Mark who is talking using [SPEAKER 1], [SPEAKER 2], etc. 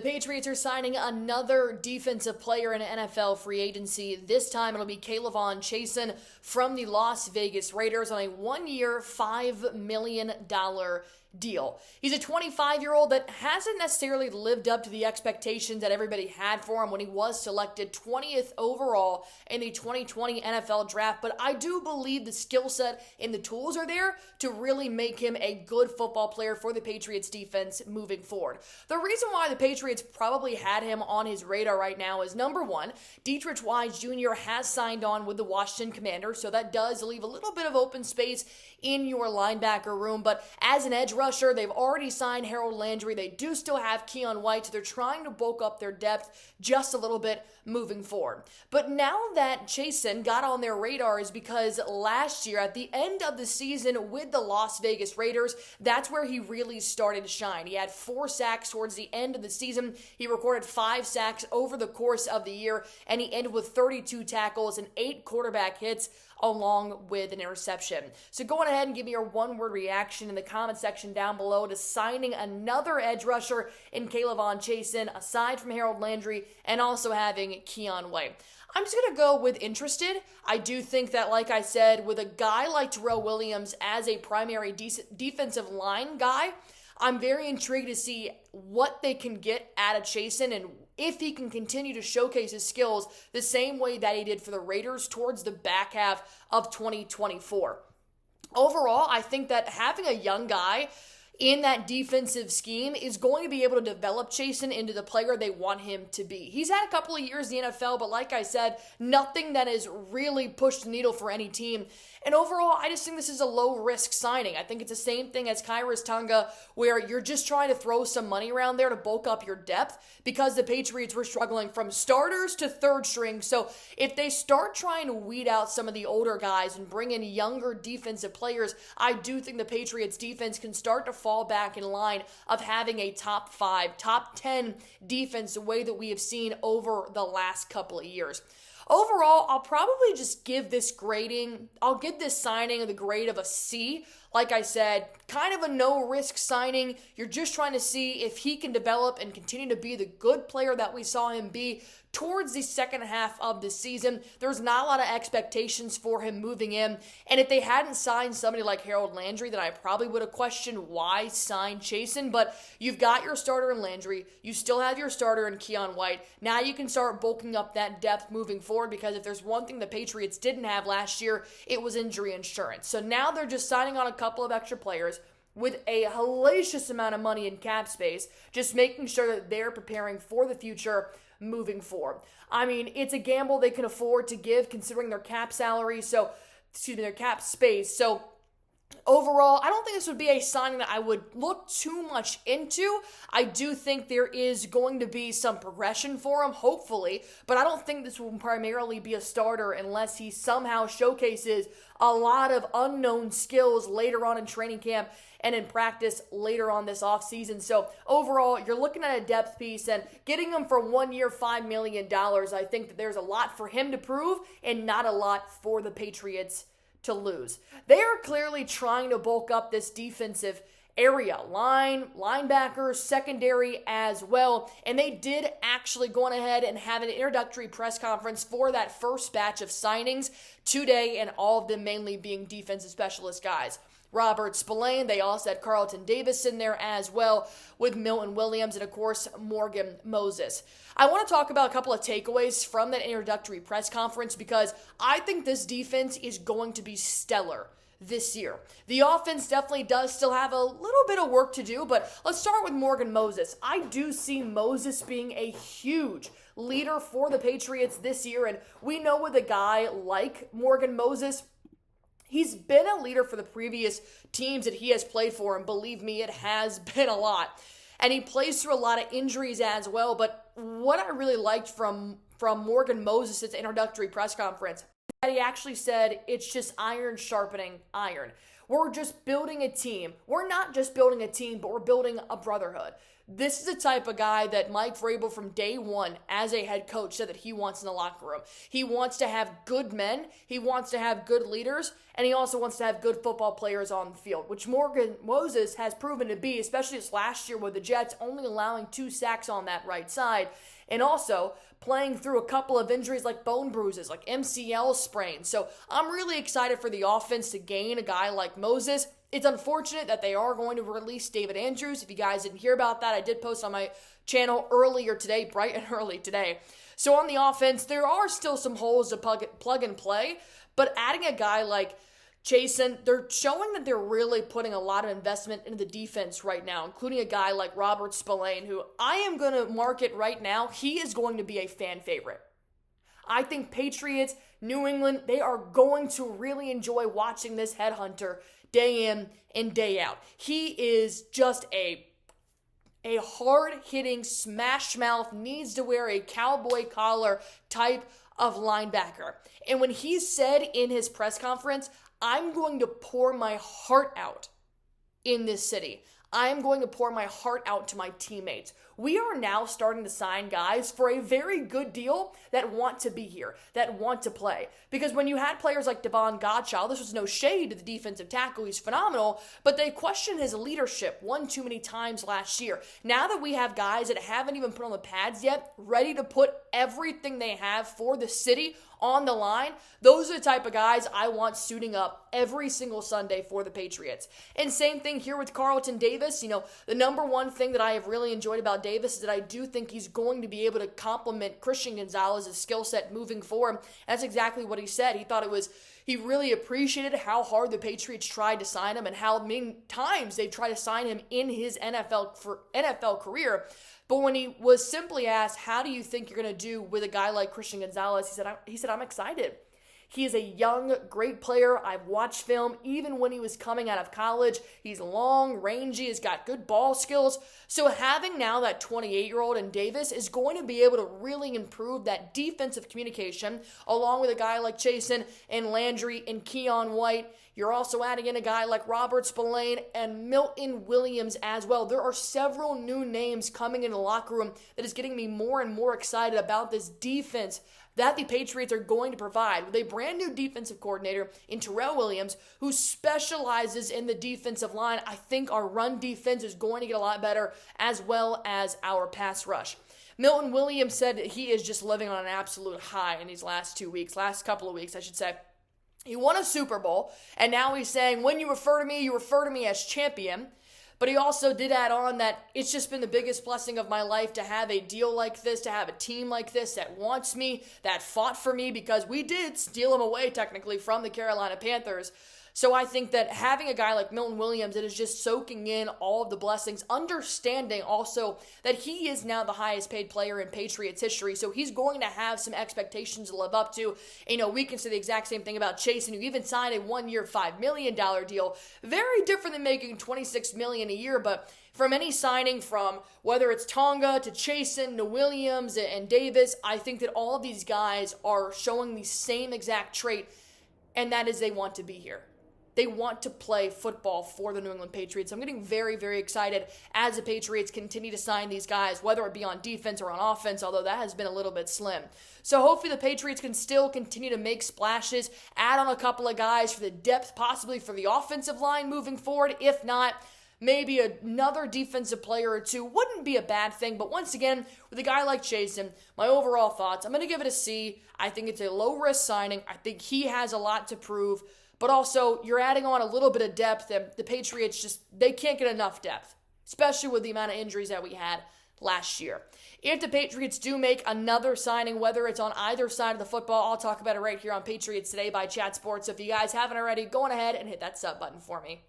[SPEAKER 1] The Patriots are signing another defensive player in NFL free agency. This time it'll be K'Lavon Chaisson from the Las Vegas Raiders on a one-year, $5 million deal. He's a 25-year-old that hasn't necessarily lived up to the expectations that everybody had for him when he was selected 20th overall in the 2020 NFL Draft, but I do believe the skill set and the tools are there to really make him a good football player for the Patriots defense moving forward. The reason why the Patriots probably had him on his radar right now is, number one, Dietrich Wise Jr. has signed on with the Washington Commanders, so that does leave a little bit of open space in your linebacker room, but as an edge rusher, they've already signed Harold Landry. They do still have Keion White, so they're trying to bulk up their depth just a little bit moving forward. But now that Chaisson got on their radar is because last year, at the end of the season with the Las Vegas Raiders, that's where he really started to shine. He had 4 sacks towards the end of the season. He recorded 5 sacks over the course of the year, and he ended with 32 tackles and 8 quarterback hits along with an interception. So go on ahead and give me your one-word reaction in the comment section down below to signing another edge rusher in K'Lavon Chaisson, aside from Harold Landry, and also having Keion White. I'm just going to go with interested. I do think that, like I said, with a guy like Terrell Williams as a primary defensive line guy, I'm very intrigued to see what they can get out of Chaisson and if he can continue to showcase his skills the same way that he did for the Raiders towards the back half of 2024. Overall, I think that having a young guy in that defensive scheme is going to be able to develop Chaisson into the player they want him to be. He's had a couple of years in the NFL, but like I said, nothing that has really pushed the needle for any team. And overall, I just think this is a low-risk signing. I think it's the same thing as Khyiris Tonga, where you're just trying to throw some money around there to bulk up your depth because the Patriots were struggling from starters to third string. So if they start trying to weed out some of the older guys and bring in younger defensive players, I do think the Patriots defense can start to fall back in line of having a top 5, top 10 defense the way that we have seen over the last couple of years. Overall, I'll probably just give this grading, I'll give this signing the grade of a C. Like I said, kind of a no-risk signing. You're just trying to see if he can develop and continue to be the good player that we saw him be towards the second half of the season. There's not a lot of expectations for him moving in. And if they hadn't signed somebody like Harold Landry, then I probably would have questioned why sign Chaisson. But you've got your starter in Landry. You still have your starter in Keion White. Now you can start bulking up that depth moving forward, because if there's one thing the Patriots didn't have last year, it was injury insurance. So now they're just signing on a couple of extra players with a hellacious amount of money in cap space, just making sure that they're preparing for the future moving forward. I mean, it's a gamble they can afford to give considering their cap salary, their cap space. So overall, I don't think this would be a signing that I would look too much into. I do think there is going to be some progression for him, hopefully, but I don't think this will primarily be a starter unless he somehow showcases a lot of unknown skills later on in training camp and in practice later on this offseason. So overall, you're looking at a depth piece, and getting him for 1 year, $5 million, I think that there's a lot for him to prove and not a lot for the Patriots to lose. They are clearly trying to bulk up this defensive area, linebackers, secondary as well, and they did actually go on ahead and have an introductory press conference for that first batch of signings today, and all of them mainly being defensive specialist guys. Robert Spillane, they also had Carlton Davis in there as well, with Milton Williams and, of course, Morgan Moses. I want to talk about a couple of takeaways from that introductory press conference because I think this defense is going to be stellar this year. The offense definitely does still have a little bit of work to do, but let's start with Morgan Moses. I do see Moses being a huge leader for the Patriots this year, and we know with a guy like Morgan Moses, he's been a leader for the previous teams that he has played for, and believe me, it has been a lot. And he plays through a lot of injuries as well, but what I really liked from Morgan Moses' introductory press conference He actually said it's just iron sharpening iron. We're just building a team. We're not just building a team, but we're building a brotherhood. This is the type of guy that Mike Vrabel from day one as a head coach said that he wants in the locker room. He wants to have good men, he wants to have good leaders, and he also wants to have good football players on the field, which Morgan Moses has proven to be, especially this last year with the Jets only allowing 2 sacks on that right side, and also playing through a couple of injuries like bone bruises, like MCL sprains. So I'm really excited for the offense to gain a guy like Moses. It's unfortunate that they are going to release David Andrews. If you guys didn't hear about that, I did post on my channel earlier today, bright and early today. So on the offense, there are still some holes to plug and play, but adding a guy like Chaisson, they're showing that they're really putting a lot of investment into the defense right now, including a guy like Robert Spillane, who I am going to market right now. He is going to be a fan favorite. I think Patriots, New England, they are going to really enjoy watching this headhunter day in and day out. He is just a hard-hitting, smash-mouth, needs to wear a cowboy collar type of linebacker. And when he said in his press conference, I'm going to pour my heart out in this city. I'm going to pour my heart out to my teammates. We are now starting to sign guys for a very good deal that want to be here, that want to play. Because when you had players like Devon Godchild, this was no shade to the defensive tackle, he's phenomenal, but they questioned his leadership one too many times last year. Now that we have guys that haven't even put on the pads yet, ready to put everything they have for the city on the line, those are the type of guys I want suiting up every single Sunday for the Patriots. And same thing here with Carlton Davis. You know, the number one thing that I have really enjoyed about Davis is that I do think he's going to be able to complement Christian Gonzalez's skill set moving forward. That's exactly what he said. He really appreciated how hard the Patriots tried to sign him and how many times they tried to sign him in his NFL career. But when he was simply asked, how do you think you're going to do with a guy like Christian Gonzalez, he said, I'm excited. He is a young, great player. I've watched film even when he was coming out of college. He's long, rangy, he's got good ball skills. So having now that 28-year-old in Davis is going to be able to really improve that defensive communication, along with a guy like Chaisson and Landry and Keon White. You're also adding in a guy like Robert Spillane and Milton Williams as well. There are several new names coming in the locker room that is getting me more and more excited about this defense that the Patriots are going to provide with a brand new defensive coordinator in Terrell Williams, who specializes in the defensive line. I think our run defense is going to get a lot better, as well as our pass rush. Milton Williams said that he is just living on an absolute high in these last couple of weeks, I should say. He won a Super Bowl, and now he's saying, when you refer to me as champion. But he also did add on that it's just been the biggest blessing of my life to have a deal like this, to have a team like this that wants me, that fought for me, because we did steal him away technically from the Carolina Panthers. So I think that having a guy like Milton Williams that is just soaking in all of the blessings, understanding also that he is now the highest paid player in Patriots history, so he's going to have some expectations to live up to. You know, we can say the exact same thing about Chaisson, who even signed a 1-year, $5 million deal. Very different than making $26 million a year, but from any signing, from whether it's Tonga to Chaisson to Williams and Davis, I think that all of these guys are showing the same exact trait, and that is they want to be here. They want to play football for the New England Patriots. I'm getting very, very excited as the Patriots continue to sign these guys, whether it be on defense or on offense, although that has been a little bit slim. So hopefully the Patriots can still continue to make splashes, add on a couple of guys for the depth, possibly for the offensive line moving forward. If not, maybe another defensive player or two wouldn't be a bad thing. But once again, with a guy like Chaisson, my overall thoughts, I'm going to give it a C. I think it's a low-risk signing. I think he has a lot to prove. But also, you're adding on a little bit of depth, and the Patriots they can't get enough depth, especially with the amount of injuries that we had last year. If the Patriots do make another signing, whether it's on either side of the football, I'll talk about it right here on Patriots Today by Chat Sports. So if you guys haven't already, go on ahead and hit that sub button for me.